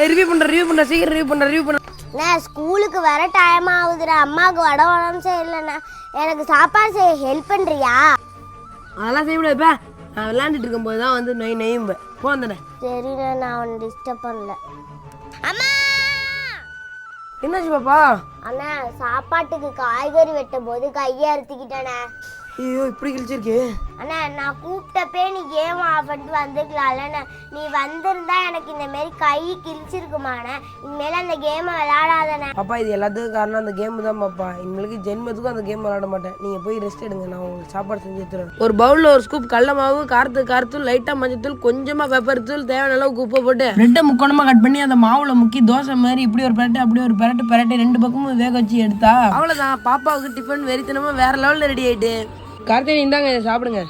Review பண்ற சீக்கிரம் review பண்ண. நான் ஸ்கூலுக்கு வர டைம் ஆகுதுடா. அம்மாவுக்கு உடம்பு சரியில்லைண்ணா. எனக்கு சாப்பாடு செய்ய ஹெல்ப் பண்ணுறியா? அதெல்லாம் செய்ய முடியாதுப்பா. நான் விளையாண்டுட்டு இருக்கும்போது தான் வந்து நெய்யும்பேன். போந்தனே. சரிண்ணா, நான் அவனை டிஸ்டர்ப் பண்ணல. அம்மா என்னாச்சு பாப்பா? அண்ணா, சாப்பாட்டுக்கு காய்கறி வெட்டும் போது கையை அறுத்துக்கிட்டேண்ணே. ஐயோ இப்படி கிழிச்சிருக்கு. அண்ணா, நான் கூப்பிட்டப்பே நீ கேம் ஆஃப் பண்ணிட்டு வந்துக்கலாம்லண்ணே. நீ வந்திருந்தா எனக்கு இந்த மாரி கை கிழிச்சிருக்குமாண்ணே. இனிமேல் அந்த கேமை விளையாடாதண்ணே. பாப்பா இது எல்லாத்துக்கும் காரணம் அந்த கேம் தான் பாப்பா. இனிமேலுக்கு ஜென்மத்துக்கும் அந்த கேம் விளையாட மாட்டேன். நீங்கள் போய் ரெஸ்ட் எடுங்க, நான் உங்களுக்கு சாப்பாடு செஞ்சு எடுத்துறேன். ஒரு பவுலில் ஒரு ஸ்கூப் கடல மாவு, காரத்தூள், லைட்டாக மஞ்சத்தூள், கொஞ்சமாக பெப்பர் தூள், தேவையான அளவுக்கு உப்பு போட்டு ரெட்டை முக்கோணமாக கட் பண்ணி அந்த மாவில் முக்கி தோசை மாதிரி இப்படி ஒரு பரட்டு அப்படி ஒரு பரட்டு ரெண்டு பக்கமும் வேக வச்சு எடுத்தா அவ்வளோதான். பாப்பாவுக்கு டிஃபன் வெறித்தனமாக வேற லெவலில் ரெடி ஆகிட்டு. கார்த்திகை இந்தாங்க சாப்பிடுங்க.